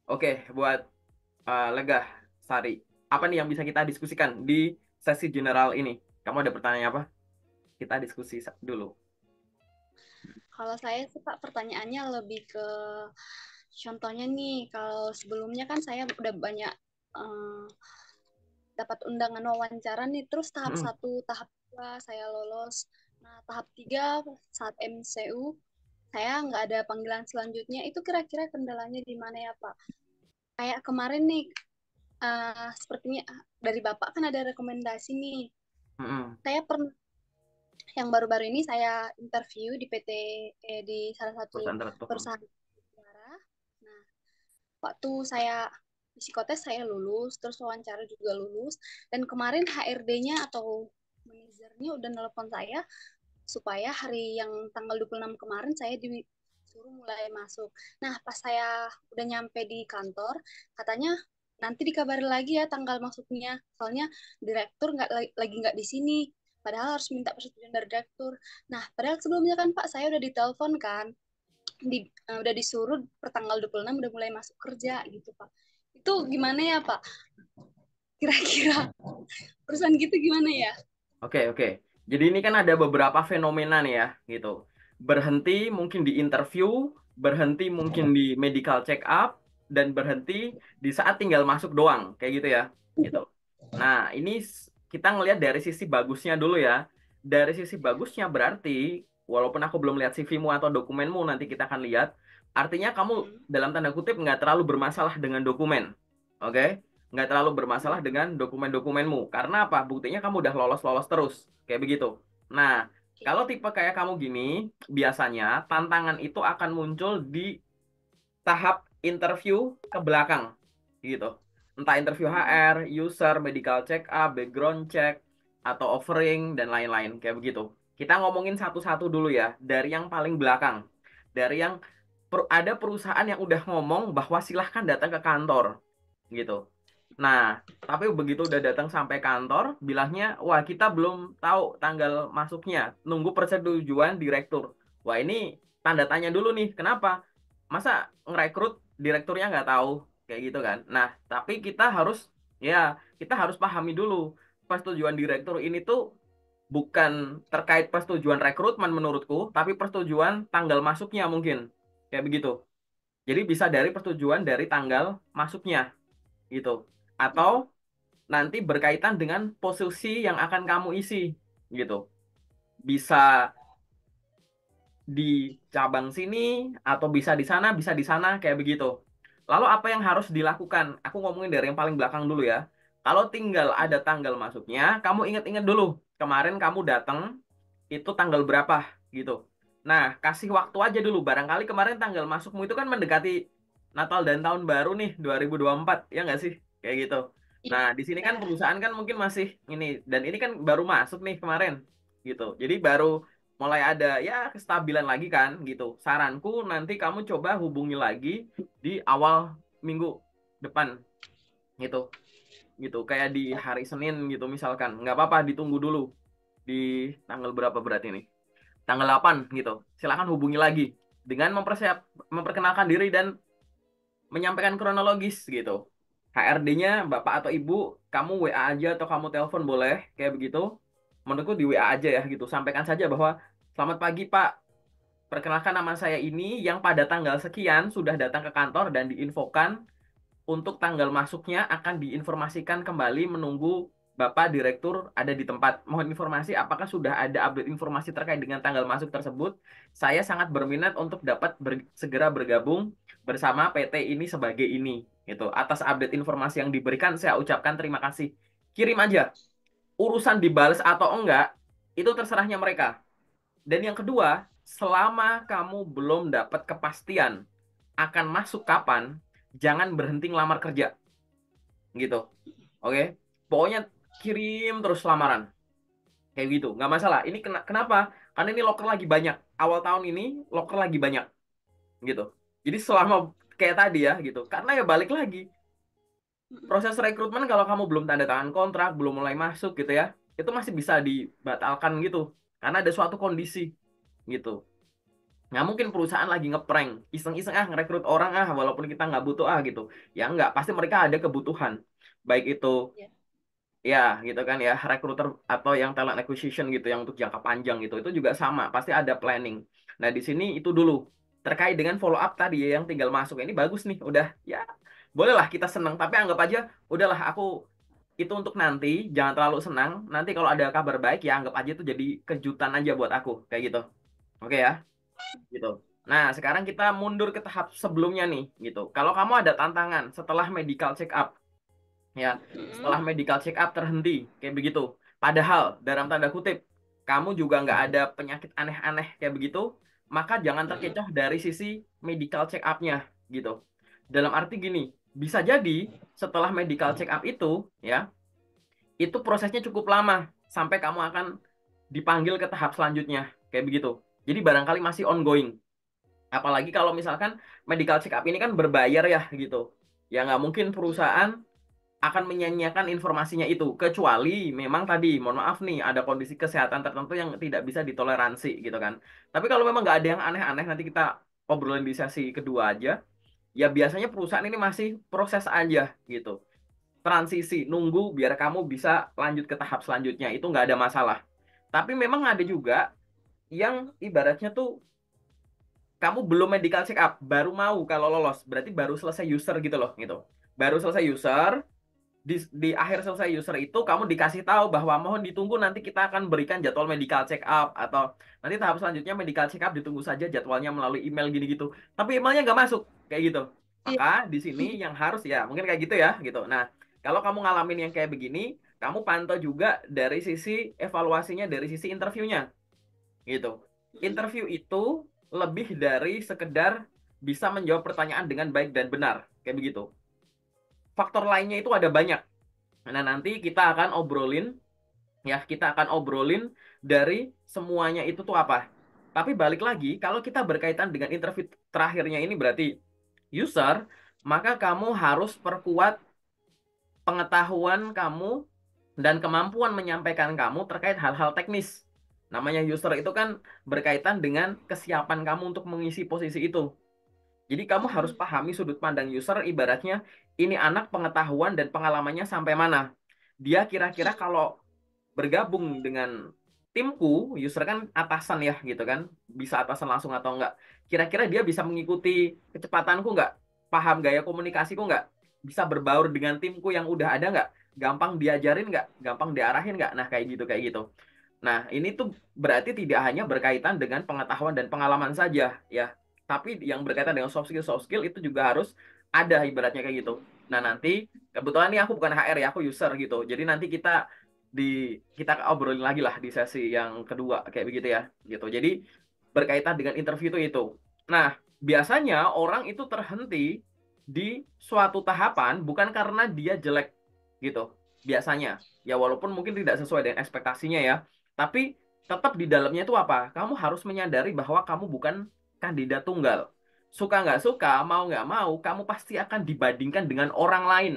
Oke, buat Legah Sari, apa nih yang bisa kita diskusikan di sesi general ini? Kamu ada pertanyaan apa? Kita diskusi dulu. Kalau saya sih Pak pertanyaannya lebih ke contohnya nih, kalau sebelumnya kan saya udah banyak eh, dapat undangan wawancara nih, terus tahap Mm-mm. satu, tahap dua saya lolos. Nah, tahap tiga saat MCU saya nggak ada panggilan selanjutnya. Itu kira-kira kendalanya di mana ya Pak? Kayak kemarin nih, sepertinya dari Bapak kan ada rekomendasi nih. Mm-mm. Saya pernah yang baru-baru ini saya interview di PT di salah satu Perusahaan tersebut. perusahaan suara. Nah, waktu saya psikotes saya lulus, terus wawancara juga lulus, dan kemarin HRD-nya atau manajernya udah nelpon saya supaya hari yang tanggal 26 kemarin saya disuruh mulai masuk. Nah, pas saya udah nyampe di kantor, katanya nanti dikabari lagi ya tanggal masuknya. Soalnya direktur lagi nggak di sini. Padahal harus minta persetujuan dari direktur. Nah, padahal sebelumnya kan Pak, saya udah ditelepon kan, udah disuruh per tanggal 26 udah mulai masuk kerja gitu Pak. Itu gimana ya Pak? Kira-kira perusahaan gitu gimana ya? Oke, oke. Jadi ini kan ada beberapa fenomena nih ya, gitu. Berhenti mungkin di interview, berhenti mungkin di medical check up, dan berhenti di saat tinggal masuk doang, kayak gitu ya, gitu. Nah, ini kita ngelihat dari sisi bagusnya dulu ya. Dari sisi bagusnya berarti, walaupun aku belum lihat CV-mu atau dokumenmu, nanti kita akan lihat. Artinya kamu dalam tanda kutip nggak terlalu bermasalah dengan dokumen, oke? Nggak terlalu bermasalah dengan dokumen-dokumenmu. Karena apa? Buktinya kamu udah lolos-lolos terus. Kayak begitu. Nah, kalau tipe kayak kamu gini, biasanya tantangan itu akan muncul di tahap interview ke belakang. Gitu. Entah interview HR, user, medical check up, background check, atau offering, dan lain-lain. Kayak begitu. Kita ngomongin satu-satu dulu ya. Dari yang paling belakang. Dari yang ada perusahaan yang udah ngomong bahwa silahkan datang ke kantor. Gitu. Nah, tapi begitu udah datang sampai kantor, bilangnya, wah kita belum tahu tanggal masuknya, nunggu persetujuan direktur. Wah ini tanda tanya dulu nih, kenapa? Masa ngerekrut direkturnya nggak tahu, kayak gitu kan? Nah, tapi ya, kita harus pahami dulu, persetujuan direktur ini tuh bukan terkait persetujuan rekrutmen menurutku, tapi persetujuan tanggal masuknya mungkin, kayak begitu. Jadi bisa dari persetujuan dari tanggal masuknya, gitu. Atau nanti berkaitan dengan posisi yang akan kamu isi gitu. Bisa di cabang sini atau bisa di sana kayak begitu. Lalu apa yang harus dilakukan? Aku ngomongin dari yang paling belakang dulu ya. Kalau tinggal ada tanggal masuknya, kamu ingat-ingat dulu. Kemarin kamu datang itu tanggal berapa gitu. Nah, kasih waktu aja dulu. Barangkali kemarin tanggal masukmu itu kan mendekati Natal dan Tahun Baru nih 2024, ya nggak sih? Kayak gitu. Iya, Nah, di sini kan benar. perusahaan kan mungkin masih ini dan ini kan baru masuk nih kemarin gitu. Jadi baru mulai ada ya kestabilan lagi kan gitu. Saranku nanti kamu coba hubungi lagi di awal minggu depan gitu. Gitu kayak di hari Senin gitu misalkan. Nggak apa-apa ditunggu dulu di tanggal berapa berarti nih? Tanggal 8 gitu. Silakan hubungi lagi dengan memperkenalkan diri dan menyampaikan kronologis gitu. HRD-nya Bapak atau Ibu, kamu WA aja atau kamu telepon boleh, kayak begitu. Menurutku di WA aja ya gitu. Sampaikan saja bahwa selamat pagi Pak, perkenalkan nama saya ini yang pada tanggal sekian sudah datang ke kantor dan diinfokan untuk tanggal masuknya akan diinformasikan kembali menunggu Bapak Direktur ada di tempat. Mohon informasi apakah sudah ada update informasi terkait dengan tanggal masuk tersebut. Saya sangat berminat untuk dapat segera bergabung bersama PT ini sebagai ini. Gitu. Atas update informasi yang diberikan, saya ucapkan terima kasih. Kirim aja. Urusan dibales atau enggak, itu terserahnya mereka. Dan yang kedua, selama kamu belum dapat kepastian akan masuk kapan, jangan berhenti ngelamar kerja gitu. Oke, pokoknya kirim terus lamaran kayak gitu, nggak masalah. Ini kenapa? Karena ini loker lagi banyak. Awal tahun ini loker lagi banyak gitu. Jadi selama kayak tadi ya gitu. Karena ya balik lagi proses rekrutmen kalau kamu belum tanda tangan kontrak, belum mulai masuk gitu ya, itu masih bisa dibatalkan gitu. Karena ada suatu kondisi gitu. Nggak mungkin perusahaan lagi ngeprank, iseng-iseng ngerekrut orang walaupun kita nggak butuh gitu. Ya nggak, pasti mereka ada kebutuhan. Baik itu Ya. ya gitu kan ya, recruiter atau yang talent acquisition gitu, yang untuk jangka panjang gitu. Itu juga sama, pasti ada planning. Nah, di sini itu dulu. Terkait dengan follow up tadi ya, yang tinggal masuk. Ini bagus nih, udah ya. Bolehlah kita senang, tapi anggap aja udahlah aku itu untuk nanti, jangan terlalu senang. Nanti kalau ada kabar baik ya anggap aja itu jadi kejutan aja buat aku, kayak gitu. Oke ya, gitu. Nah, sekarang kita mundur ke tahap sebelumnya nih, gitu. Kalau kamu ada tantangan setelah medical check up, ya, setelah Mm-mm. medical check up terhenti, kayak begitu. Padahal, dalam tanda kutip, kamu juga nggak ada penyakit aneh-aneh kayak begitu, maka jangan Mm-mm. terkecoh dari sisi medical check up-nya, gitu. Dalam arti gini, bisa jadi setelah medical check up itu, ya, itu prosesnya cukup lama sampai kamu akan dipanggil ke tahap selanjutnya kayak begitu. Jadi barangkali masih ongoing. Apalagi kalau misalkan medical check up ini kan berbayar ya gitu. Ya nggak mungkin Iya. perusahaan akan menyanyiakan informasinya itu, kecuali memang tadi mohon maaf nih ada kondisi kesehatan tertentu yang tidak bisa ditoleransi gitu kan. Tapi kalau memang nggak ada yang aneh-aneh, nanti kita obrolin di sesi kedua aja. Ya biasanya perusahaan ini masih proses aja gitu, transisi, nunggu biar kamu bisa lanjut ke tahap selanjutnya, itu nggak ada masalah. Tapi memang ada juga yang ibaratnya tuh kamu belum medical check up, baru mau kalau lolos, berarti baru selesai user gitu loh, gitu. Baru selesai user, di akhir selesai user itu kamu dikasih tahu bahwa mohon ditunggu, nanti kita akan berikan jadwal medical check up, atau nanti tahap selanjutnya medical check up ditunggu saja jadwalnya melalui email gini gitu. Tapi emailnya nggak masuk, kayak gitu. Iya. Maka di sini yang harus ya mungkin kayak gitu ya, gitu. Nah, kalau kamu ngalamin yang kayak begini, kamu pantau juga dari sisi evaluasinya, dari sisi interviewnya, gitu. Mm-mm. Interview itu lebih dari sekedar bisa menjawab pertanyaan dengan baik dan benar, kayak begitu. Faktor lainnya itu ada banyak. Nah, nanti kita akan obrolin, ya, kita akan obrolin dari semuanya itu tuh apa. Tapi balik lagi, kalau kita berkaitan dengan interview terakhirnya ini berarti user, maka kamu harus perkuat pengetahuan kamu dan kemampuan menyampaikan kamu terkait hal-hal teknis. Namanya user itu kan berkaitan dengan kesiapan kamu untuk mengisi posisi itu. Jadi kamu harus Mm-mm. pahami sudut pandang user, ibaratnya ini anak pengetahuan dan pengalamannya sampai mana. Dia kira-kira kalau bergabung dengan timku, user kan atasan ya gitu kan, bisa atasan langsung atau enggak. Kira-kira dia bisa mengikuti kecepatanku enggak? Paham gaya komunikasiku enggak? Bisa berbaur dengan timku yang udah ada enggak? Gampang diajarin enggak? Gampang diarahin enggak? Nah, kayak gitu kayak gitu. Nah, ini tuh berarti tidak hanya berkaitan dengan pengetahuan dan pengalaman saja ya, tapi yang berkaitan dengan soft skill itu juga harus ada ibaratnya kayak gitu. Nah, nanti kebetulan nih aku bukan HR ya, aku user gitu. Jadi nanti di kita obrolin lagi lah di sesi yang kedua kayak begitu ya, gitu. Jadi berkaitan dengan interview itu. Nah, biasanya orang itu terhenti di suatu tahapan bukan karena dia jelek gitu. Biasanya ya walaupun mungkin tidak sesuai dengan ekspektasinya ya, tapi tetap di dalamnya itu apa? Kamu harus menyadari bahwa kamu bukan kandidat tunggal. Suka nggak suka, mau nggak mau, kamu pasti akan dibandingkan dengan orang lain.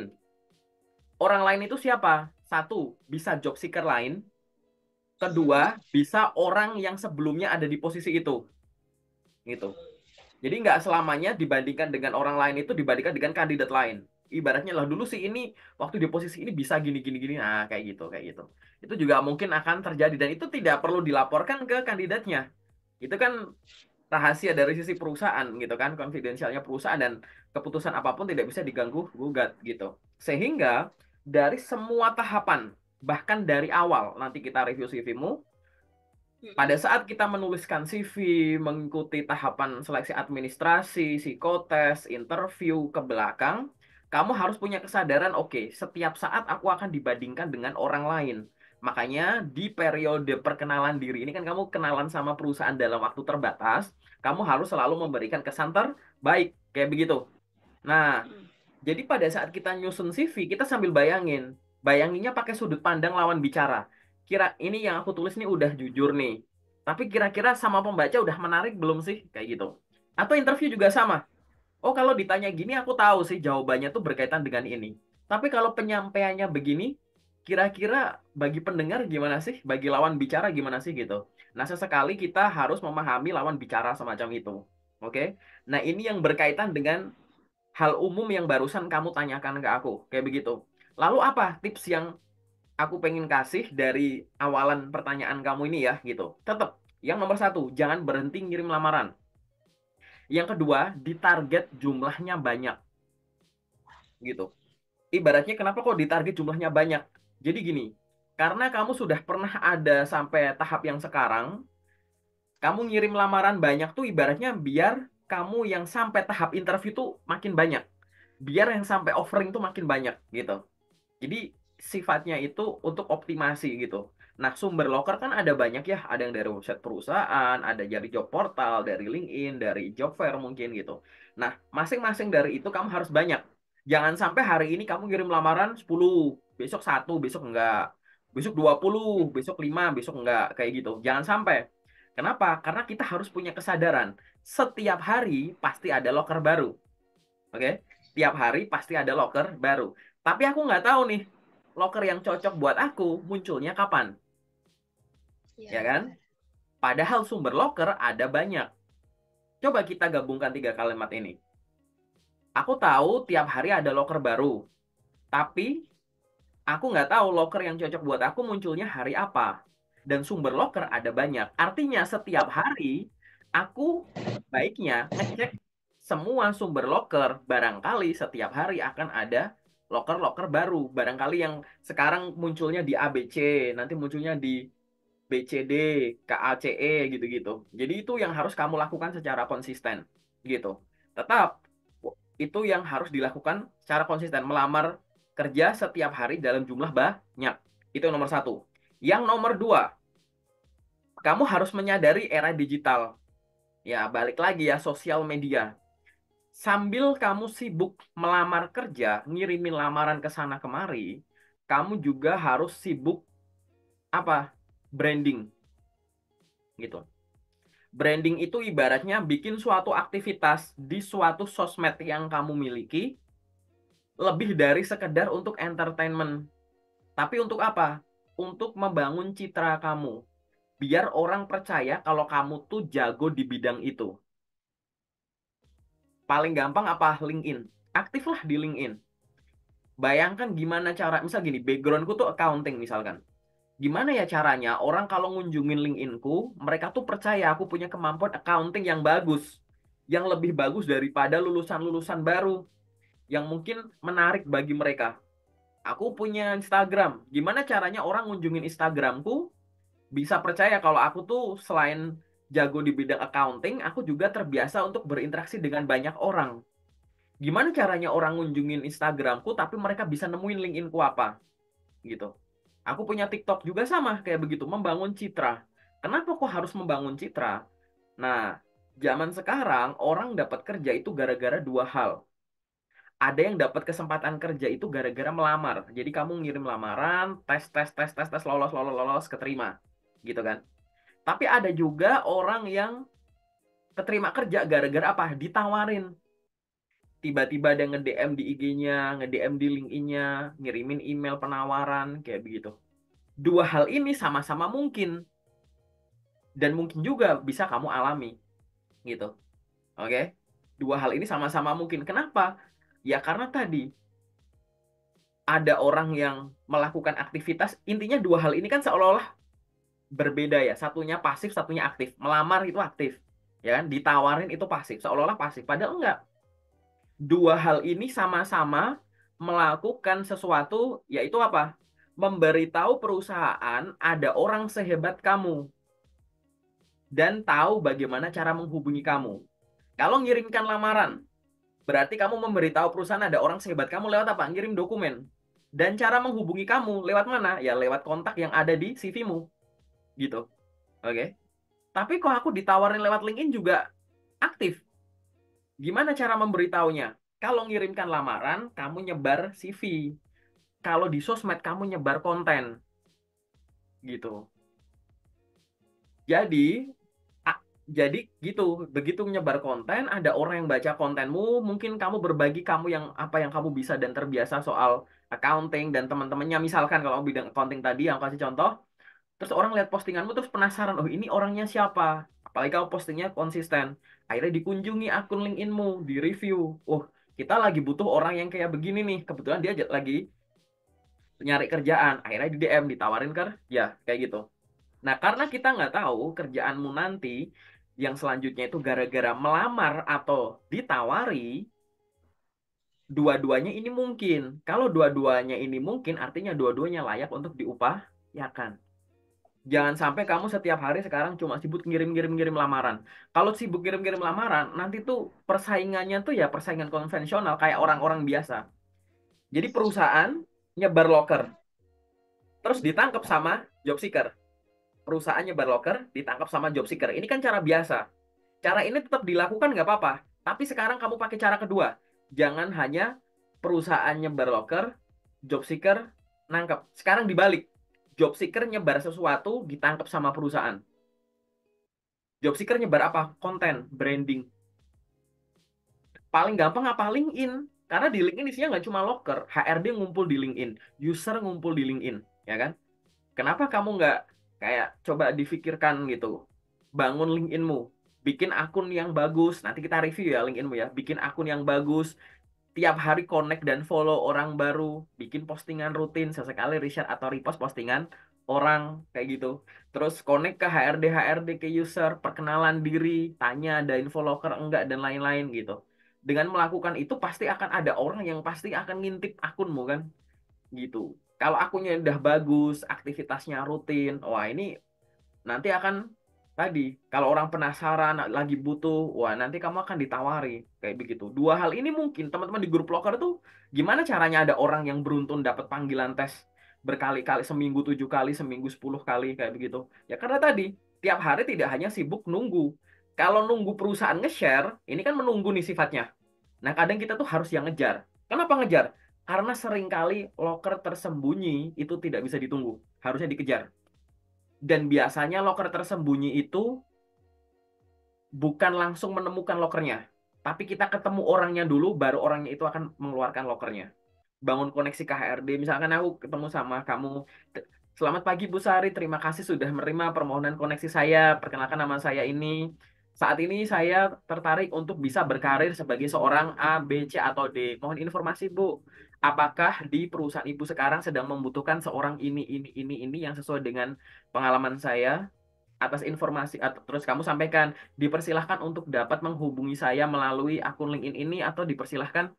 Orang lain itu siapa? Satu, bisa job seeker lain. Kedua, Mm-mm. bisa orang yang sebelumnya ada di posisi itu. Gitu. Jadi nggak selamanya dibandingkan dengan orang lain itu dibandingkan dengan kandidat lain. Ibaratnya lah dulu sih ini waktu di posisi ini bisa gini gini gini. Nah, kayak gitu kayak gitu. Itu juga mungkin akan terjadi dan itu tidak perlu dilaporkan ke kandidatnya. Itu kan rahasia dari sisi perusahaan gitu kan, konfidensialnya perusahaan, dan keputusan apapun tidak bisa diganggu gugat gitu. Sehingga dari semua tahapan, bahkan dari awal nanti kita review CV-mu, pada Mm-mm. saat kita menuliskan CV, mengikuti tahapan seleksi administrasi, psikotes, interview ke belakang, kamu harus punya kesadaran, oke, setiap saat aku akan dibandingkan dengan orang lain. Makanya di periode perkenalan diri ini kan kamu kenalan sama perusahaan dalam waktu terbatas, kamu harus selalu memberikan kesan terbaik, kayak begitu. Nah, Mm-mm. jadi pada saat kita nyusun CV, kita sambil bayangin. Bayanginnya pakai sudut pandang lawan bicara. Kira ini yang aku tulis nih udah jujur nih. Tapi kira-kira sama pembaca udah menarik belum sih? Kayak gitu. Atau interview juga sama. Oh, kalau ditanya gini aku tahu sih jawabannya tuh berkaitan dengan ini. Tapi kalau penyampaiannya begini, Kira-kira bagi pendengar gimana sih? Bagi lawan bicara gimana sih gitu? Nah, sesekali kita harus memahami lawan bicara semacam itu. Oke? Nah, ini yang berkaitan dengan hal umum yang barusan kamu tanyakan ke aku. Kayak begitu. Lalu apa tips yang aku pengen kasih dari awalan pertanyaan kamu ini ya gitu. Tetap, yang nomor satu, jangan berhenti ngirim lamaran. Yang kedua, ditarget jumlahnya banyak gitu. Ibaratnya kenapa kok ditarget jumlahnya banyak? Jadi gini, karena kamu sudah pernah ada sampai tahap yang sekarang, kamu ngirim lamaran banyak tuh ibaratnya biar kamu yang sampai tahap interview tuh makin banyak. Biar yang sampai offering tuh makin banyak gitu. Jadi sifatnya itu untuk optimasi gitu. Nah, sumber loker kan ada banyak ya, ada yang dari website perusahaan, ada dari job portal, dari LinkedIn, dari job fair mungkin gitu. Nah, masing-masing dari itu kamu harus banyak. Jangan sampai hari ini kamu kirim lamaran 10, besok satu, besok enggak. Besok 20, besok 5, besok enggak. Kayak gitu. Jangan sampai. Kenapa? Karena kita harus punya kesadaran. Setiap hari pasti ada loker baru. Oke? Tiap hari pasti ada loker baru. Tapi aku nggak tahu nih, loker yang cocok buat aku munculnya kapan, Iya, ya kan? benar. Padahal sumber loker ada banyak. Coba kita gabungkan tiga kalimat ini. Aku tahu tiap hari ada loker baru, tapi aku nggak tahu loker yang cocok buat aku munculnya hari apa. Dan sumber loker ada banyak. Artinya setiap hari aku baiknya ngecek semua sumber loker. Barangkali setiap hari akan ada loker-loker baru. Barangkali yang sekarang munculnya di ABC, nanti munculnya di BCD, KACE gitu-gitu. Jadi itu yang harus kamu lakukan secara konsisten gitu. Tetap itu yang harus dilakukan secara konsisten, melamar kerja setiap hari dalam jumlah banyak. Itu yang nomor satu. Yang nomor dua, kamu harus menyadari era digital. Ya, balik lagi ya, sosial media. Sambil kamu sibuk melamar kerja, ngirimin lamaran ke sana kemari, kamu juga harus sibuk apa? Branding gitu. Branding itu ibaratnya bikin suatu aktivitas di suatu sosmed yang kamu miliki lebih dari sekedar untuk entertainment. Tapi untuk apa? Untuk membangun citra kamu. Biar orang percaya kalau kamu tuh jago di bidang itu. Paling gampang apa? LinkedIn. Aktiflah di LinkedIn. Bayangkan gimana cara, misal gini, backgroundku tuh accounting misalkan. Gimana ya caranya orang kalau ngunjungin LinkedIn-ku, mereka tuh percaya aku punya kemampuan accounting yang bagus. Yang lebih bagus daripada lulusan-lulusan baru. Yang mungkin menarik bagi mereka. Aku punya Instagram. Gimana caranya orang ngunjungin Instagramku bisa percaya kalau aku tuh selain jago di bidang accounting, aku juga terbiasa untuk berinteraksi dengan banyak orang. Gimana caranya orang ngunjungin Instagramku tapi mereka bisa nemuin LinkedIn-ku apa? Gitu. Aku punya TikTok juga sama kayak begitu, membangun citra. Kenapa kok harus membangun citra? Nah, zaman sekarang orang dapat kerja itu gara-gara dua hal. Ada yang dapat kesempatan kerja itu gara-gara melamar. Jadi kamu ngirim lamaran, tes tes tes tes tes lolos lolos lolos keterima, gitu kan? Tapi ada juga orang yang keterima kerja gara-gara apa? Ditawarin. Tiba-tiba ada nge-DM di IG-nya, nge-DM di LinkedIn-nya, ngirimin email penawaran kayak begitu. Dua hal ini sama-sama mungkin dan mungkin juga bisa kamu alami, gitu. Oke? Dua hal ini sama-sama mungkin. Kenapa? Ya karena tadi ada orang yang melakukan aktivitas, intinya dua hal ini kan seolah-olah berbeda ya. Satunya pasif, satunya aktif. Melamar itu aktif, ya kan? Ditawarin itu pasif, seolah-olah pasif. Padahal enggak. Dua hal ini sama-sama melakukan sesuatu, yaitu apa? Memberitahu perusahaan ada orang sehebat kamu dan tahu bagaimana cara menghubungi kamu. Kalau ngirimkan lamaran, berarti kamu memberitahu perusahaan ada orang sehebat kamu lewat apa? Ngirim dokumen. Dan cara menghubungi kamu lewat mana? Ya lewat kontak yang ada di CV-mu. Gitu. Oke. Tapi kok aku ditawarin lewat LinkedIn juga aktif. Gimana cara memberitahunya? Kalau ngirimkan lamaran, kamu nyebar CV. Kalau di sosmed, kamu nyebar konten. Gitu. Jadi, jadi gitu, begitu menyebar konten, ada orang yang baca kontenmu, mungkin kamu berbagi kamu yang apa yang kamu bisa dan terbiasa soal accounting dan teman-temannya, misalkan kalau bidang accounting tadi yang aku kasih contoh, terus orang lihat postinganmu terus penasaran, oh ini orangnya siapa? Apalagi kalau postingnya konsisten. Akhirnya dikunjungi akun LinkedIn-mu, di review. Oh, kita lagi butuh orang yang kayak begini nih. Kebetulan dia lagi nyari kerjaan. Akhirnya di DM, ditawarin kerja, kayak gitu. Nah, karena kita nggak tahu kerjaanmu nanti yang selanjutnya itu gara-gara melamar atau ditawari, dua-duanya ini mungkin. Kalau dua-duanya ini mungkin, artinya dua-duanya layak untuk diupayakan. Jangan sampai kamu setiap hari sekarang cuma sibuk ngirim-ngirim-ngirim lamaran. Kalau sibuk ngirim-ngirim lamaran, nanti tuh persaingannya tuh ya persaingan konvensional kayak orang-orang biasa. Jadi perusahaan nyebar loker, terus ditangkap sama job seeker. Perusahaan nyebar loker, ditangkap sama job seeker. Ini kan cara biasa. Cara ini tetap dilakukan nggak apa-apa. Tapi sekarang kamu pakai cara kedua. Jangan hanya perusahaan nyebar loker, job seeker nangkep. Sekarang dibalik. Job seeker nyebar sesuatu, ditangkap sama perusahaan. Job seeker nyebar apa? Konten, branding. Paling gampang apa? LinkedIn. Karena di LinkedIn isinya nggak cuma loker. HRD ngumpul di LinkedIn. User ngumpul di LinkedIn. Ya kan? Kenapa kamu nggak kayak coba difikirkan gitu. Bangun LinkedIn-mu. Bikin akun yang bagus. Nanti kita review ya LinkedIn-mu ya. Bikin akun yang bagus. Tiap hari connect dan follow orang baru. Bikin postingan rutin. Sesekali reshare atau repost postingan orang. Kayak gitu. Terus connect ke HRD ke user. Perkenalan diri. Tanya ada info locker enggak dan lain-lain gitu. Dengan melakukan itu pasti akan ada orang yang pasti akan ngintip akunmu kan. Gitu. Kalau akunnya udah bagus, aktivitasnya rutin, wah ini nanti akan tadi kalau orang penasaran lagi butuh, wah nanti kamu akan ditawari kayak begitu. Dua hal ini mungkin teman-teman di grup loker tuh gimana caranya ada orang yang beruntun dapat panggilan tes berkali-kali, seminggu 7 kali, seminggu 10 kali kayak begitu. Ya karena tadi tiap hari tidak hanya sibuk nunggu. Kalau nunggu perusahaan nge-share, ini kan menunggu nih sifatnya. Nah kadang kita tuh harus yang ngejar. Kenapa ngejar? Karena seringkali loker tersembunyi itu tidak bisa ditunggu, harusnya dikejar. Dan biasanya loker tersembunyi itu bukan langsung menemukan lokernya, tapi kita ketemu orangnya dulu, baru orangnya itu akan mengeluarkan lokernya. Bangun koneksi ke HRD, misalkan aku ketemu sama kamu, selamat pagi Bu Sari, terima kasih sudah menerima permohonan koneksi saya, perkenalkan nama saya ini. Saat ini saya tertarik untuk bisa berkarir sebagai seorang A, B, C, atau D. Mohon informasi Bu, apakah di perusahaan Ibu sekarang sedang membutuhkan seorang ini yang sesuai dengan pengalaman saya? Atas informasi terus kamu sampaikan dipersilahkan untuk dapat menghubungi saya melalui akun LinkedIn ini atau dipersilahkan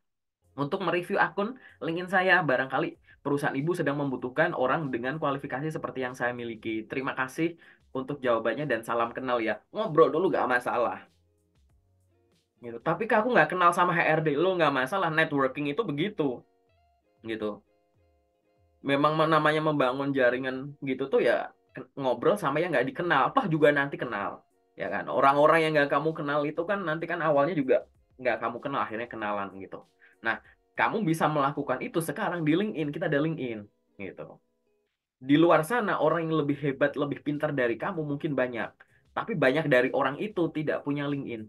untuk mereview akun LinkedIn saya, barangkali perusahaan ibu sedang membutuhkan orang dengan kualifikasi seperti yang saya miliki. Terima kasih untuk jawabannya dan salam kenal ya. Ngobrol dulu gak masalah gitu. Tapi aku nggak kenal sama HRD lo, nggak masalah, networking itu begitu gitu. Memang namanya membangun jaringan gitu tuh ya ngobrol sama yang nggak dikenal, toh juga nanti kenal, ya kan? Orang-orang yang nggak kamu kenal itu kan nanti kan awalnya juga nggak kamu kenal, akhirnya kenalan gitu. Nah, kamu bisa melakukan itu sekarang di LinkedIn, kita ada LinkedIn gitu. Di luar sana orang yang lebih hebat, lebih pintar dari kamu mungkin banyak, tapi banyak dari orang itu tidak punya LinkedIn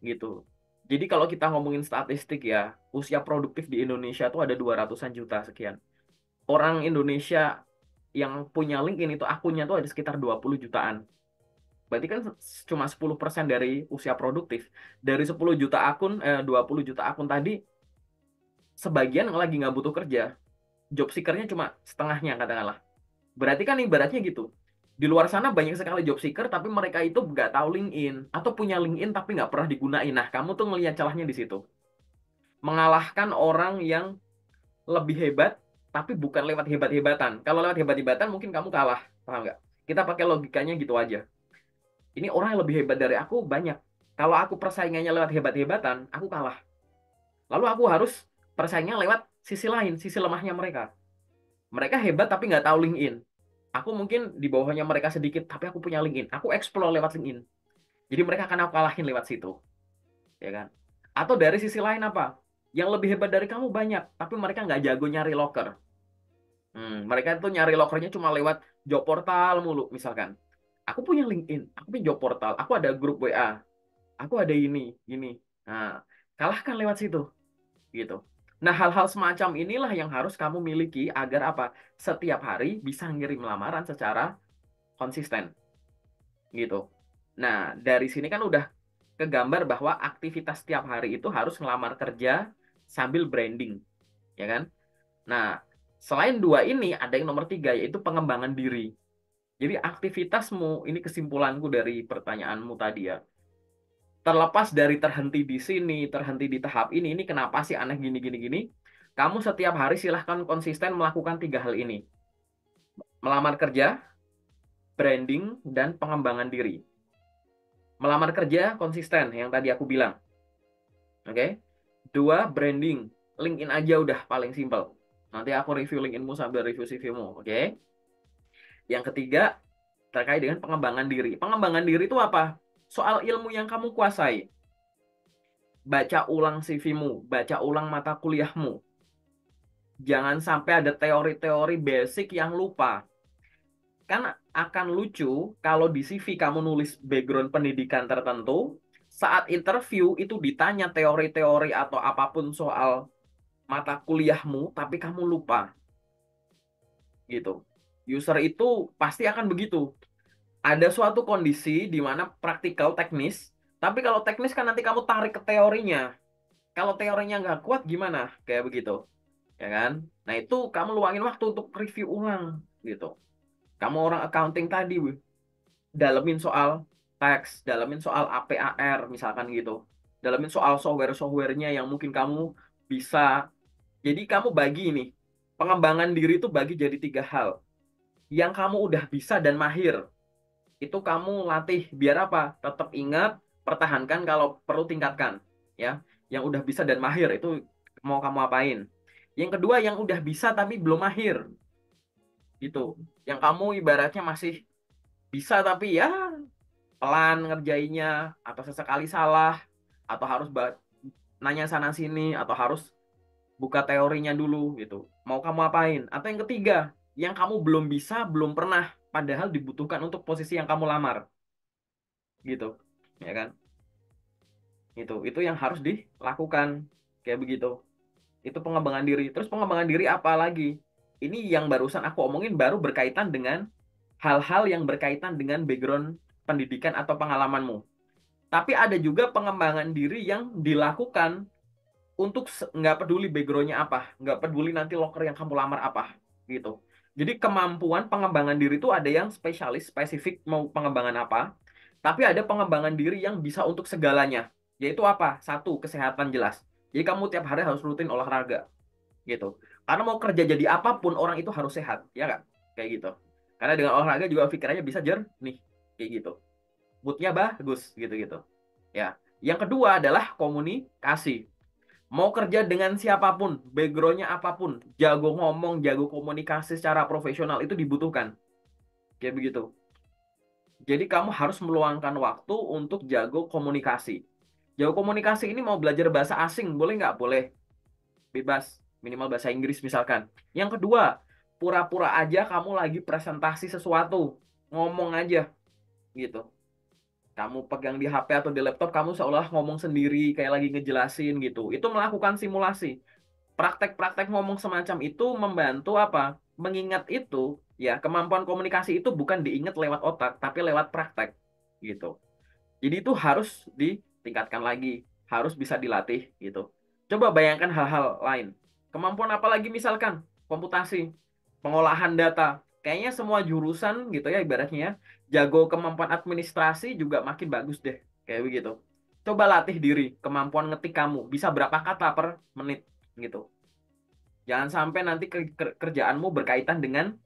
gitu. Jadi kalau kita ngomongin statistik ya, usia produktif di Indonesia tuh ada 200-an juta sekian orang Indonesia yang punya LinkedIn itu akunnya tuh ada sekitar 20 jutaan. Berarti kan cuma 10% dari usia produktif. Dari 10 juta akun, 20 juta akun tadi, sebagian yang lagi nggak butuh kerja. Job seeker-nya cuma setengahnya katakanlah. Berarti kan ibaratnya gitu. Di luar sana banyak sekali job seeker, tapi mereka itu nggak tahu LinkedIn. Atau punya LinkedIn tapi nggak pernah digunain. Nah, kamu tuh ngelihat celahnya di situ. Mengalahkan orang yang lebih hebat, tapi bukan lewat hebat-hebatan. Kalau lewat hebat-hebatan mungkin kamu kalah, paham nggak? Kita pakai logikanya gitu aja. Ini orang yang lebih hebat dari aku banyak. Kalau aku persaingannya lewat hebat-hebatan, aku kalah. Lalu aku harus persaingnya lewat sisi lain, sisi lemahnya mereka. Mereka hebat tapi nggak tahu LinkedIn. Aku mungkin di bawahnya mereka sedikit, tapi aku punya LinkedIn. Aku explore lewat LinkedIn. Jadi mereka akan aku kalahin lewat situ, ya kan? Atau dari sisi lain apa? Yang lebih hebat dari kamu banyak, tapi mereka nggak jago nyari loker. Mereka tuh nyari lokernya cuma lewat job portal mulu, misalkan. Aku punya LinkedIn, aku punya job portal, aku ada grup WA, aku ada ini. Nah, kalahkan lewat situ, gitu. Nah, hal-hal semacam inilah yang harus kamu miliki agar apa? Setiap hari bisa ngirim lamaran secara konsisten gitu. Nah, dari sini kan udah kegambar bahwa aktivitas setiap hari itu harus ngelamar kerja sambil branding, ya kan? Nah, selain dua ini ada yang nomor tiga yaitu pengembangan diri. Jadi aktivitasmu, ini kesimpulanku dari pertanyaanmu tadi ya. Terlepas dari terhenti di sini, terhenti di tahap ini kenapa sih aneh gini gini gini? Kamu setiap hari silahkan konsisten melakukan tiga hal ini. Melamar kerja, branding, dan pengembangan diri. Melamar kerja konsisten, yang tadi aku bilang. Oke? Dua, branding. LinkedIn aja udah paling simpel. Nanti aku review LinkedInmu sambil review CV-mu. Oke? Yang ketiga, terkait dengan pengembangan diri. Pengembangan diri itu apa? Soal ilmu yang kamu kuasai. Baca ulang CV-mu, baca ulang mata kuliahmu. Jangan sampai ada teori-teori basic yang lupa. Kan akan lucu kalau di CV kamu nulis background pendidikan tertentu, saat interview itu ditanya teori-teori atau apapun soal mata kuliahmu, tapi kamu lupa gitu. User itu pasti akan begitu. Ada suatu kondisi di mana praktikal teknis, tapi kalau teknis kan nanti kamu tarik ke teorinya. Kalau teorinya nggak kuat gimana? Kayak begitu, ya kan? Nah itu kamu luangin waktu untuk review ulang gitu. Kamu orang accounting tadi, dalemin soal teks, dalemin soal APAR misalkan gitu. Dalemin soal software-softwarenya yang mungkin kamu bisa. Jadi kamu bagi ini, pengembangan diri itu bagi jadi tiga hal. Yang kamu udah bisa dan mahir, itu kamu latih biar apa? Tetap ingat, pertahankan kalau perlu tingkatkan, ya. Yang udah bisa dan mahir itu mau kamu apain? Yang kedua yang udah bisa tapi belum mahir, gitu. Yang kamu ibaratnya masih bisa tapi ya pelan ngerjainnya atau sesekali salah atau harus nanya sana sini atau harus buka teorinya dulu gitu. Mau kamu apain? Atau yang ketiga, yang kamu belum bisa, belum pernah padahal dibutuhkan untuk posisi yang kamu lamar gitu. Ya kan? Itu yang harus dilakukan kayak begitu. Itu pengembangan diri. Terus pengembangan diri apa lagi? Ini yang barusan aku omongin baru berkaitan dengan hal-hal yang berkaitan dengan background pendidikan atau pengalamanmu. Tapi ada juga pengembangan diri yang dilakukan untuk nggak peduli backgroundnya apa, nggak peduli nanti loker yang kamu lamar apa, gitu. Jadi kemampuan pengembangan diri itu ada yang spesialis, spesifik mau pengembangan apa, tapi ada pengembangan diri yang bisa untuk segalanya, yaitu apa? Satu, kesehatan jelas. Jadi kamu tiap hari harus rutin olahraga, gitu. Karena mau kerja jadi apapun orang itu harus sehat, ya nggak? Kayak gitu. Karena dengan olahraga juga pikirannya bisa jernih, kayak gitu. Moodnya bagus, gitu-gitu. Ya. Yang kedua adalah komunikasi. Mau kerja dengan siapapun, backgroundnya apapun, jago ngomong, jago komunikasi secara profesional itu dibutuhkan. Kayak begitu. Jadi kamu harus meluangkan waktu untuk jago komunikasi. Jago komunikasi ini mau belajar bahasa asing, boleh nggak? Boleh. Bebas. Minimal bahasa Inggris misalkan. Yang kedua, pura-pura aja kamu lagi presentasi sesuatu. Ngomong aja gitu. Kamu pegang di HP atau di laptop, kamu seolah ngomong sendiri, kayak lagi ngejelasin gitu. Itu melakukan simulasi. Praktek-praktek ngomong semacam itu membantu apa? Mengingat itu, ya kemampuan komunikasi itu bukan diingat lewat otak, tapi lewat praktek, gitu. Jadi itu harus ditingkatkan lagi, harus bisa dilatih, gitu. Coba bayangkan hal-hal lain. Kemampuan apa lagi misalkan? Komputasi, pengolahan data. Kayaknya semua jurusan gitu ya ibaratnya ya, jago kemampuan administrasi juga makin bagus deh, kayak begitu. Coba latih diri, kemampuan ngetik kamu bisa berapa kata per menit gitu. Jangan sampai nanti kerjaanmu berkaitan dengan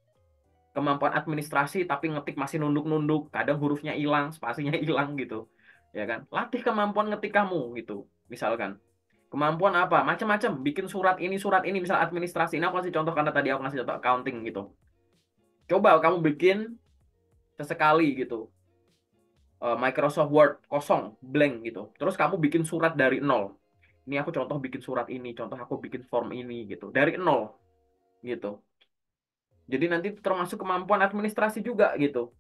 kemampuan administrasi tapi ngetik masih nunduk-nunduk, kadang hurufnya hilang, spasinya hilang gitu. Ya kan? Latih kemampuan ngetik kamu gitu. Misalkan kemampuan apa? Macam-macam, bikin surat ini, misal administrasi. Ini aku kasih contoh karena tadi aku ngasih contoh accounting gitu. Coba kamu bikin sesekali gitu. Microsoft Word kosong, blank gitu. Terus kamu bikin surat dari nol. Ini aku contoh bikin surat ini, contoh aku bikin form ini gitu. Dari nol gitu. Jadi nanti termasuk kemampuan administrasi juga gitu,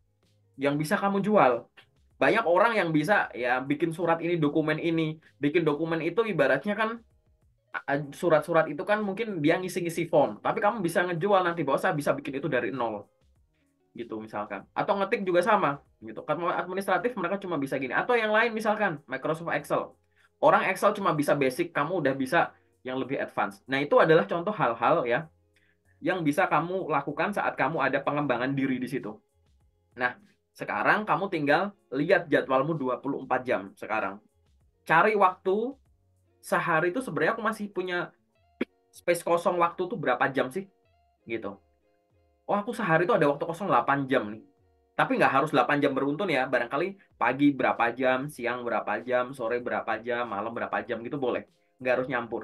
yang bisa kamu jual. Banyak orang yang bisa ya bikin surat ini, dokumen ini, bikin dokumen itu ibaratnya kan Surat-surat itu kan mungkin dia ngisi-ngisi form, tapi kamu bisa ngejual nanti bahwa saya bisa bikin itu dari nol gitu misalkan. Atau ngetik juga sama gitu. Karena administratif mereka cuma bisa gini. Atau yang lain misalkan Microsoft Excel. Orang Excel cuma bisa basic, kamu udah bisa yang lebih advance. Nah, itu adalah contoh hal-hal ya yang bisa kamu lakukan saat kamu ada pengembangan diri di situ. Nah, sekarang kamu tinggal lihat jadwalmu 24 jam sekarang. Cari waktu sehari itu sebenarnya aku masih punya space kosong waktu tuh berapa jam sih? Gitu. Oh, aku sehari itu ada waktu kosong 8 jam nih. Tapi nggak harus 8 jam beruntun ya. Barangkali pagi berapa jam, siang berapa jam, sore berapa jam, malam berapa jam gitu boleh. Nggak harus nyampur.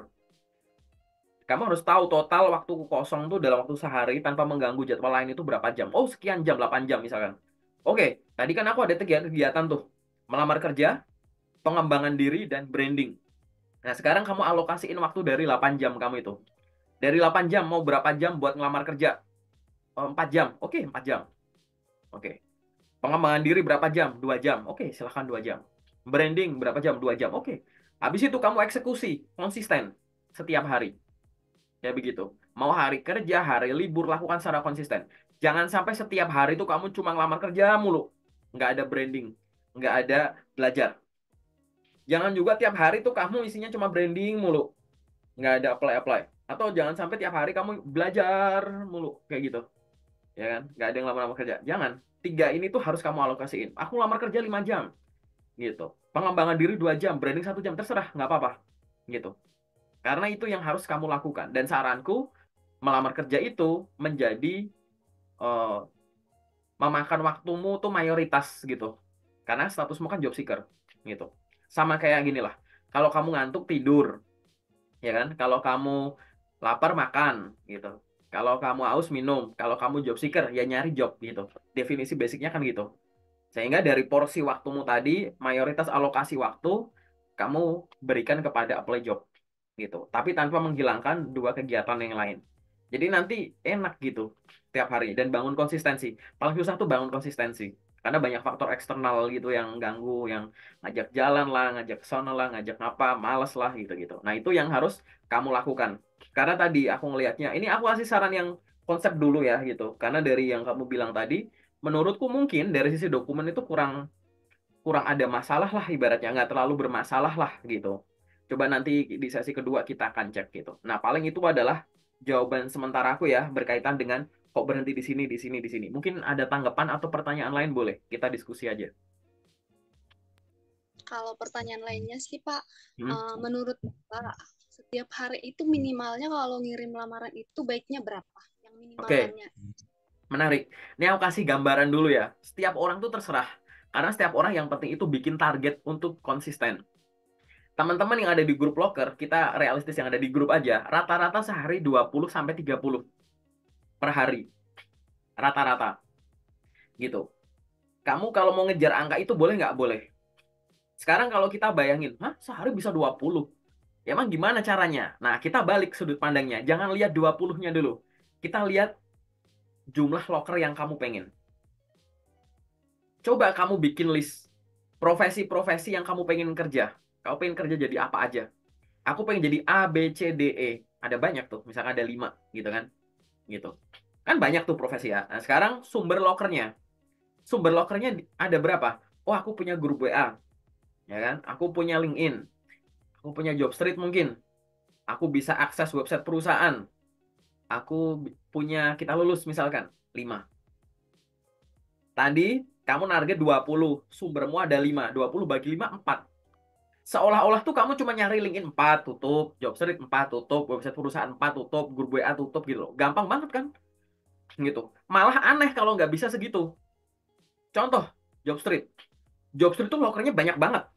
Kamu harus tahu total waktu kosong tuh dalam waktu sehari tanpa mengganggu jadwal lain itu berapa jam. Oh, sekian jam, 8 jam misalkan. Oke, tadi kan aku ada kegiatan tuh. Melamar kerja, pengembangan diri, dan branding. Nah, sekarang kamu alokasiin waktu dari 8 jam kamu itu. Dari 8 jam, mau berapa jam buat ngelamar kerja? Oh, 4 jam. Oke, 4 jam. Oke. Pengembangan diri berapa jam? 2 jam. Oke, silahkan 2 jam. Branding berapa jam? 2 jam. Oke. Habis itu kamu eksekusi, konsisten setiap hari. Ya begitu. Mau hari kerja, hari libur, lakukan secara konsisten. Jangan sampai setiap hari itu kamu cuma ngelamar kerja mulu. Nggak ada branding. Nggak ada belajar. Jangan juga tiap hari tuh kamu isinya cuma branding mulu. Nggak ada apply-apply. Atau jangan sampai tiap hari kamu belajar mulu. Kayak gitu. Ya kan? Nggak ada yang lama-lama kerja. Jangan. Tiga ini tuh harus kamu alokasiin. Aku lamar kerja 5 jam. Gitu. Pengembangan diri 2 jam. Branding 1 jam. Terserah. Nggak apa-apa. Gitu. Karena itu yang harus kamu lakukan. Dan saranku, melamar kerja itu menjadi eh, memakan waktumu tuh mayoritas gitu. Karena statusmu kan job seeker. Gitu. Sama kayak gini lah. Kalau kamu ngantuk, tidur. Ya kan? Kalau kamu lapar, makan. Gitu. Kalau kamu haus, minum. Kalau kamu job seeker, ya nyari job gitu. Definisi basicnya kan gitu. Sehingga dari porsi waktumu tadi, mayoritas alokasi waktu kamu berikan kepada apply job gitu. Tapi tanpa menghilangkan dua kegiatan yang lain. Jadi nanti enak gitu tiap hari dan bangun konsistensi. Paling susah tuh bangun konsistensi. Karena banyak faktor eksternal gitu yang ganggu, yang ngajak jalan lah, ngajak ke sana lah, ngajak ngapa, males lah gitu-gitu. Nah, itu yang harus kamu lakukan. Karena tadi aku ngelihatnya, ini aku kasih saran yang konsep dulu ya gitu. Karena dari yang kamu bilang tadi, menurutku mungkin dari sisi dokumen itu kurang kurang ada masalah lah ibaratnya, nggak terlalu bermasalah lah gitu. Coba nanti di sesi kedua kita akan cek gitu. Nah, paling itu adalah jawaban sementara aku ya berkaitan dengan kok berhenti di sini, di sini, di sini. Mungkin ada tanggapan atau pertanyaan lain boleh kita diskusi aja. Kalau pertanyaan lainnya sih Pak, Hmm? menurut Pak, setiap hari itu minimalnya kalau ngirim lamaran itu baiknya berapa? Yang Oke, minimalannya. menarik. Ini aku kasih gambaran dulu ya. Setiap orang tuh terserah. Karena setiap orang yang penting itu bikin target untuk konsisten. Teman-teman yang ada di grup locker, kita realistis yang ada di grup aja, rata-rata sehari 20 sampai 30 per hari. Rata-rata gitu. Kamu kalau mau ngejar angka itu boleh nggak? Boleh. Sekarang kalau kita bayangin, hah, sehari bisa 20. Ya emang gimana caranya? Nah, kita balik sudut pandangnya. Jangan lihat 20-nya dulu. Kita lihat jumlah loker yang kamu pengen. Coba kamu bikin list profesi-profesi yang kamu pengen kerja. Kamu pengen kerja jadi apa aja? Aku pengen jadi A, B, C, D, E. Ada banyak tuh. Misalkan ada 5 gitu kan. Gitu. Kan banyak tuh profesi ya. Nah, sekarang sumber lokernya. Sumber lokernya ada berapa? Oh, aku punya grup WA. Ya kan? Aku punya LinkedIn. Aku punya Jobstreet mungkin. Aku bisa akses website perusahaan. Aku punya kita lulus misalkan 5. Tadi kamu target 20, sumbermu ada 5. 20 bagi 5 4. Seolah-olah tuh kamu cuma nyari LinkedIn 4 tutup, Jobstreet 4 tutup, website perusahaan 4 tutup, grup WA tutup gitu loh. Gampang banget kan? Gitu. Malah aneh kalau nggak bisa segitu. Contoh, Jobstreet. Jobstreet tuh lokernya banyak banget.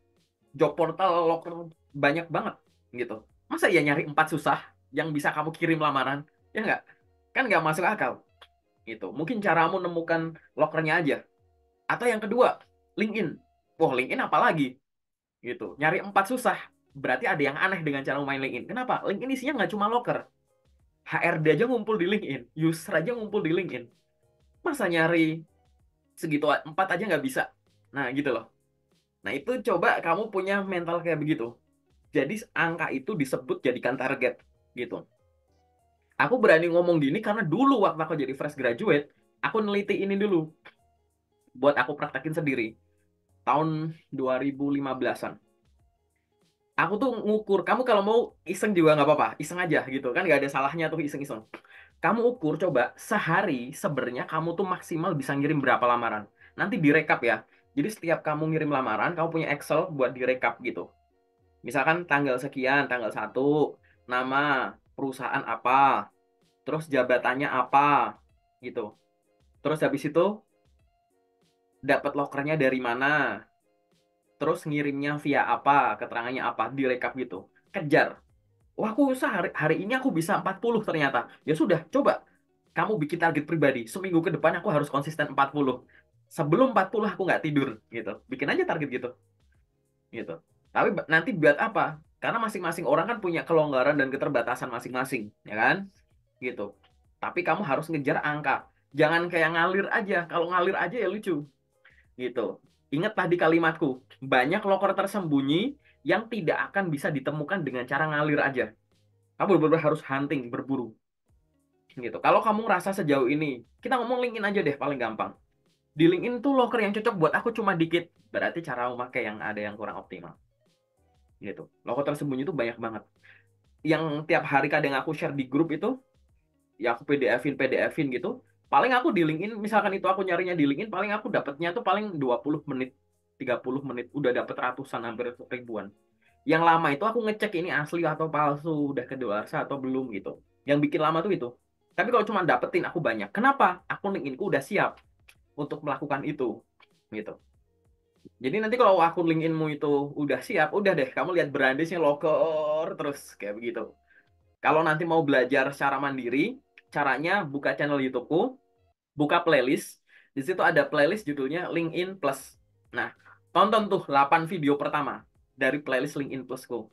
Job portal loker banyak banget gitu. Masa ya nyari 4 susah yang bisa kamu kirim lamaran? Ya nggak? Kan nggak masuk akal gitu. Mungkin caramu nemukan lokernya aja. Atau yang kedua, LinkedIn. Wah, LinkedIn apa lagi? Gitu. Nyari 4 susah. Berarti ada yang aneh dengan cara main LinkedIn. Kenapa? LinkedIn isinya nggak cuma loker. HRD aja ngumpul di LinkedIn. User aja ngumpul di LinkedIn. Masa nyari segitu 4 aja nggak bisa? Nah, gitu loh. Nah, itu coba kamu punya mental kayak begitu. Jadi angka itu disebut jadikan target gitu. Aku berani ngomong gini karena dulu waktu aku jadi fresh graduate, aku neliti ini dulu buat aku praktekin sendiri tahun 2015-an. Aku tuh ngukur, kamu kalau mau iseng juga nggak apa-apa, iseng aja gitu kan, nggak ada salahnya tuh iseng-iseng. Kamu ukur coba sehari sebenarnya kamu tuh maksimal bisa ngirim berapa lamaran. Nanti direkap ya. Jadi setiap kamu ngirim lamaran, kamu punya Excel buat direkap gitu. Misalkan tanggal sekian, tanggal 1, nama perusahaan apa, terus jabatannya apa gitu. Terus habis itu dapat lokernya dari mana, terus ngirimnya via apa, keterangannya apa, direkap gitu. Kejar. Wah, aku sehari hari ini aku bisa 40 ternyata. Ya sudah, coba kamu bikin target pribadi. Seminggu ke depan aku harus konsisten 40. Sebelum 40 aku nggak tidur gitu. Bikin aja target gitu. Gitu. Tapi nanti buat apa? Karena masing-masing orang kan punya kelonggaran dan keterbatasan masing-masing, ya kan? Gitu. Tapi kamu harus ngejar angka. Jangan kayak ngalir aja. Kalau ngalir aja ya lucu. Gitu. Ingat tadi kalimatku, banyak loker tersembunyi yang tidak akan bisa ditemukan dengan cara ngalir aja. Kamu benar-benar harus hunting, berburu. Gitu. Kalau kamu ngerasa sejauh ini, kita ngomong LinkedIn aja deh paling gampang. Di LinkedIn tuh loker yang cocok buat aku cuma dikit. Berarti cara memakai yang ada yang kurang optimal. Gitu. Loker tersembunyi itu banyak banget. Yang tiap hari kadang aku share di grup itu, ya aku PDF-in gitu. Paling aku di LinkedIn, misalkan itu aku nyarinya di LinkedIn, paling aku dapatnya tuh paling 20 menit, 30 menit. Udah dapet ratusan, hampir ribuan. Yang lama itu aku ngecek ini asli atau palsu, udah kedaluarsa atau belum gitu. Yang bikin lama tuh itu. Tapi kalau cuma dapetin aku banyak. Kenapa? Aku LinkedIn-ku udah siap untuk melakukan itu. Gitu. Jadi nanti kalau akun LinkedIn-mu itu udah siap, udah deh kamu lihat brandisnya loker terus kayak begitu. Kalau nanti mau belajar secara mandiri, caranya buka channel YouTube-ku, buka playlist. Di situ ada playlist judulnya LinkedIn Plus. Nah, tonton tuh 8 video pertama dari playlist LinkedIn Plus-ku.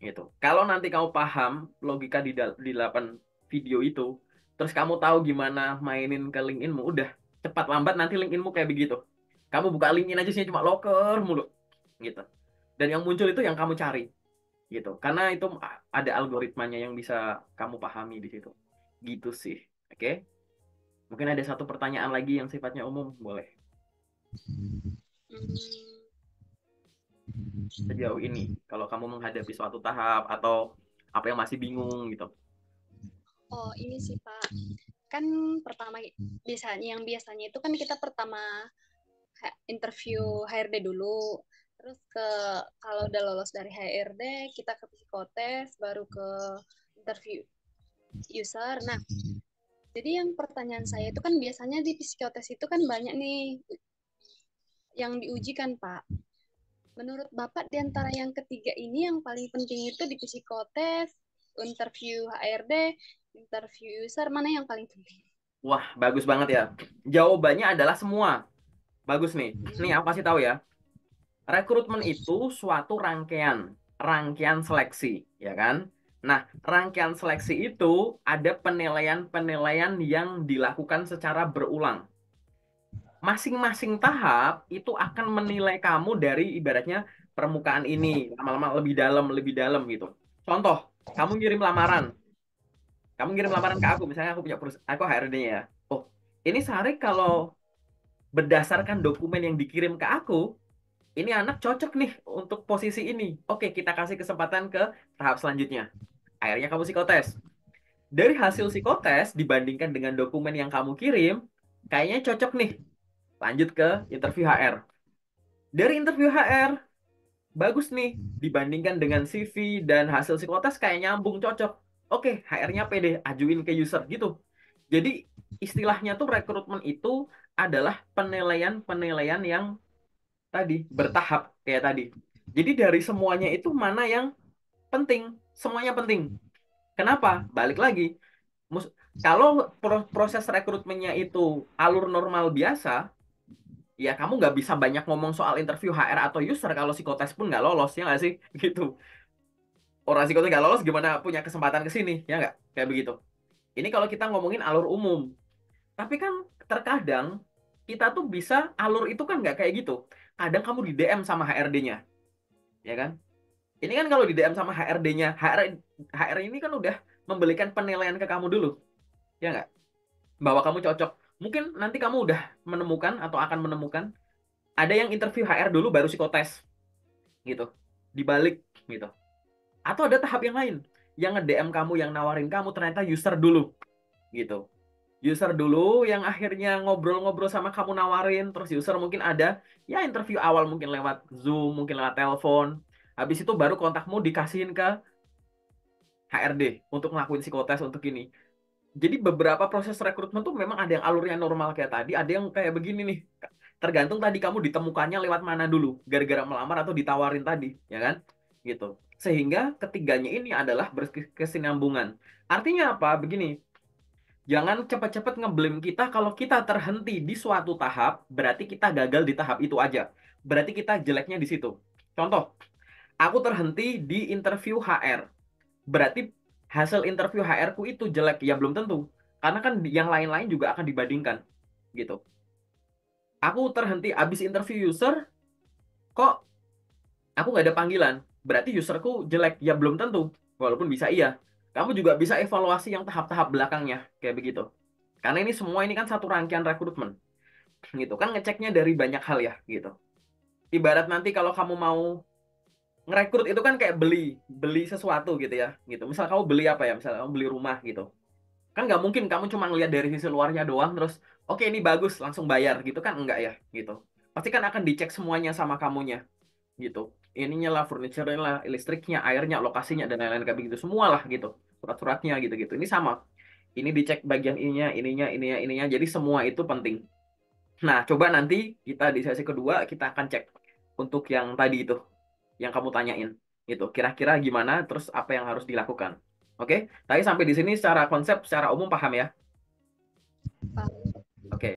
Gitu. Kalau nanti kamu paham logika di 8 video itu, terus kamu tahu gimana mainin ke LinkedIn-mu, udah cepat lambat nanti LinkedIn-mu kayak begitu. Kamu buka LinkedIn aja sih cuma loker mulu gitu. Dan yang muncul itu yang kamu cari gitu. Karena itu ada algoritmanya yang bisa kamu pahami di situ. Gitu sih. Oke. Mungkin ada satu pertanyaan lagi yang sifatnya umum, boleh. Hmm, Sejauh ini, kalau kamu menghadapi suatu tahap atau apa yang masih bingung gitu. oh ini sih Pak, kan pertama biasanya itu kan kita pertama interview HRD dulu, terus kalau udah lolos dari HRD kita ke psikotes, baru ke interview user. Nah, jadi yang pertanyaan saya itu kan biasanya di psikotes itu kan banyak nih yang diujikan Pak. Menurut Bapak di antara yang ketiga ini yang paling penting itu di psikotes, interview HRD, interview user, mana yang paling penting? Wah, bagus banget ya. Jawabannya adalah semua. Bagus nih. Nih, Hmm. aku kasih tahu ya. Rekrutmen itu suatu rangkaian seleksi, ya kan? Nah, rangkaian seleksi itu ada penilaian-penilaian yang dilakukan secara berulang. Masing-masing tahap itu akan menilai kamu dari ibaratnya permukaan ini, lama-lama lebih dalam gitu. Contoh, kamu ngirim lamaran ke aku, misalnya aku punya perusahaan, aku HRD-nya ya. Oh, ini Sari kalau berdasarkan dokumen yang dikirim ke aku, ini anak cocok nih untuk posisi ini. Oke, kita kasih kesempatan ke tahap selanjutnya. Akhirnya kamu psikotes. Dari hasil psikotes dibandingkan dengan dokumen yang kamu kirim, kayaknya cocok nih. Lanjut ke interview HR. Dari interview HR, bagus nih. Dibandingkan dengan CV dan hasil psikotes kayak nyambung cocok. Oke, HR-nya pede, ajuin ke user gitu. Jadi istilahnya tuh rekrutmen itu adalah penilaian-penilaian yang tadi bertahap kayak tadi. Jadi dari semuanya itu mana yang penting? Semuanya penting. Kenapa? Balik lagi. Kalau proses rekrutmennya itu alur normal biasa, ya kamu nggak bisa banyak ngomong soal interview HR atau user kalau psikotes pun nggak lolos, ya nggak sih? Gitu. Orang psikotes nggak lolos gimana punya kesempatan ke sini, ya nggak? Kayak begitu. Ini kalau kita ngomongin alur umum. Tapi kan terkadang kita tuh bisa alur itu kan nggak kayak gitu. Kadang kamu di DM sama HRD-nya, ya kan? Ini kan kalau di DM sama HRD-nya, HR ini kan udah memberikan penilaian ke kamu dulu, ya nggak? Bahwa kamu cocok. Mungkin nanti kamu udah menemukan atau akan menemukan ada yang interview HR dulu baru psikotes gitu. Dibalik gitu. Atau ada tahap yang lain. Yang nge-DM kamu, yang nawarin kamu ternyata user dulu gitu. User dulu yang akhirnya ngobrol-ngobrol sama kamu nawarin, terus user mungkin ada ya interview awal mungkin lewat Zoom, mungkin lewat telepon. Habis itu baru kontakmu dikasihin ke HRD untuk ngelakuin psikotes untuk ini. Jadi beberapa proses rekrutmen tuh memang ada yang alurnya normal kayak tadi, ada yang kayak begini nih. Tergantung tadi kamu ditemukannya lewat mana dulu, gara-gara melamar atau ditawarin tadi, ya kan? Gitu. Sehingga ketiganya ini adalah berkesinambungan. Artinya apa? Begini, jangan cepat-cepat ngeblame kita kalau kita terhenti di suatu tahap, berarti kita gagal di tahap itu aja. Berarti kita jeleknya di situ. Contoh, aku terhenti di interview HR. Berarti hasil interview HR ku itu jelek. Ya belum tentu. Karena kan yang lain-lain juga akan dibandingkan. Gitu. Aku terhenti abis interview user, kok aku nggak ada panggilan. Berarti userku jelek. Ya belum tentu. Walaupun bisa iya. Kamu juga bisa evaluasi yang tahap-tahap belakangnya. Kayak begitu. Karena ini semua ini kan satu rangkaian rekrutmen. Gitu kan ngeceknya dari banyak hal ya. Gitu. Ibarat nanti kalau kamu mau ngerekrut itu kan kayak beli beli sesuatu gitu ya. Gitu. Misal kamu beli apa ya? Misal kamu beli rumah gitu. Kan nggak mungkin kamu cuma ngelihat dari sisi luarnya doang terus oke ini bagus langsung bayar gitu kan enggak ya gitu. Pasti kan akan dicek semuanya sama kamunya gitu. Ininya lah, furniture lah, listriknya, airnya, lokasinya dan lain-lain kayak begitu semua lah gitu. Surat-suratnya gitu-gitu. Ini sama. Ini dicek bagian ininya. Jadi semua itu penting. Nah, coba nanti kita di sesi kedua kita akan cek untuk yang tadi itu yang kamu tanyain gitu. Kira-kira gimana terus apa yang harus dilakukan. Oke? Tadi sampai di sini secara konsep secara umum paham ya?